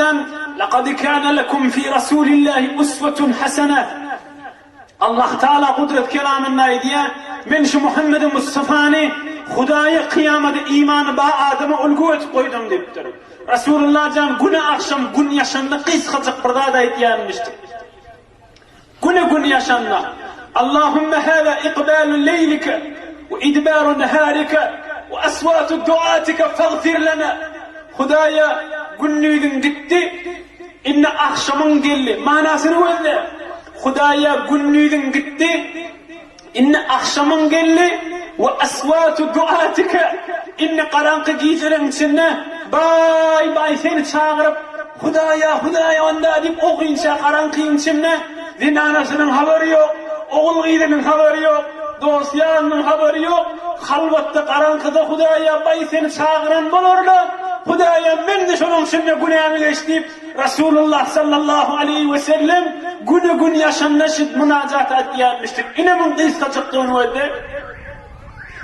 can لَقَدْ كَانَ لَكُمْ فِي رَسُولِ اللّٰهِ اُسْوَةٌ حَسَنَةٌ. Allah Teala kudret kelamında diye men şu Muhammed Mustafa'nı Hudaya kıyamada imanı ba adama ulgu et koydum deyiptir. Resulullah can güne akşam gün yaşandı kıyskacık burada da diyenmiştir. Güne yaşandı. Allahümme hâve ikbâlu leylike ve idbâru nehârike ve asvâtu duâtike fagfir lana. Hudaya günlüğün gitti, inne akşamın geldi. Manasını öyle. Hudaya günlüğün gitti, inne akşamın geldi ve asvatu duatike, inne karanlık giyicilerin içinde bay bay seni çağırıp Hudaya onda deyip okuyunca karanlığın içinde dinanasının haberi yok, oğul gidenin haberi yok, dost yanının haberi yok. Halvatta karanlıkta Hudaya bay seni çağıran bulurdu. Hudaya ben de şunun şimdi günahımı geçtiyip Resulullah sallallahu aleyhi ve sellem gün yaşanlaşıp münacat ettiyenmiştik. İnemin kıyıska çıktığını öyle.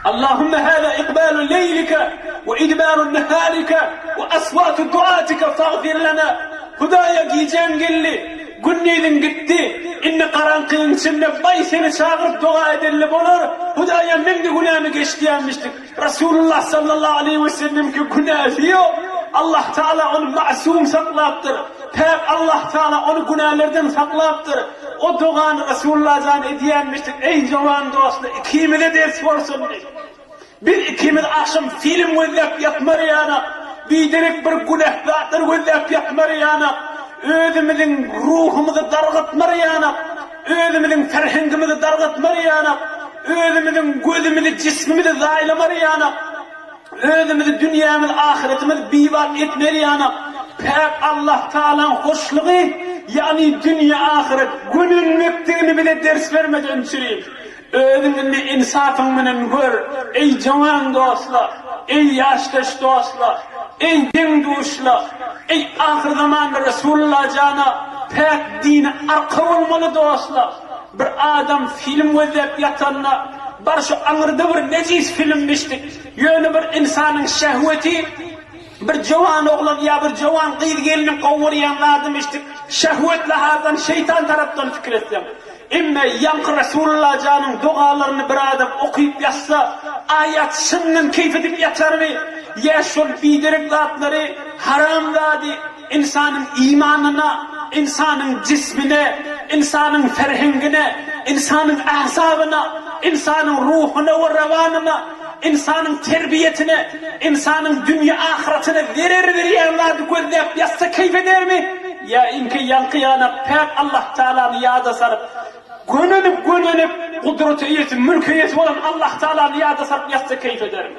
Allahümme hâve ikbâlu leylike ve idbâru nehârike ve asvâtu duâtike fagfir lana. Hudaya giyeceğin gelli. Günlüğün gitti. İnne karanlığın içinde bay seni çağırıp dua edelim olur. Hudaya men de günahımı geçtiyenmiştik. Resulullah sallallahu aleyhi ve sellem ki günahı yok. Allah Teala onu masum saklattır. Pek Allah Teala onu günahlardan saklattır. O duanı Resulullah'dan ediyenmiştik. Ey cavan dostlar, ikimiz de ders olsun diye. Bir ikimiz akşam film özlep yatmar yana. Bir direkt bir günah batır özlep yatmar yana. Özümüzün ruhumuzu dargıtmar yana. Özümüzün ferhengimizi dargıtmar yana. Özümüzün gözümüzü cismimizi zaylamar yana. Özümüzü dünyamız ahiretimiz bivat etmer yana. Pek Allah Teala'nın hoşluğu yani dünya ahiret günün mektiğini bile ders vermeden süreyim. Özümüzü insafınla gör ey cavan dostlar, ey yaştaş dostlar, ey din dostlar, ey ahir zamanda Resulullah cana pek dini arka olmalı dostlar. Bir adam film özlep yatanla barşı anırda bir necis film biçtik. Yönü bir insanın şehveti bir cavan oğlan ya bir cavan kıyır gelinin kovuriyanlardım işte. Şehvetle hazan şeytan taraftan fikir etsem. İmme yankı Resulullah canın dualarını bir adam okuyup yatsa ayet sınının keyfedip yatar mı? Ya şol bidiriklatları haramladı insanın imanına, insanın cismine, insanın ferhengine, insanın ahzabına, insanın ruhuna ve revanına, insanın terbiyetine, insanın dünya ahiretine verir yerlerdi gözleyip yatsa keyfeder mi? Ya inki yankıyana pek Allah Teala'nı yada sarıp gönünüp kudreti yeti, mülkiyeti olan Allah Teala'nı yada sarıp yatsa keyfeder mi?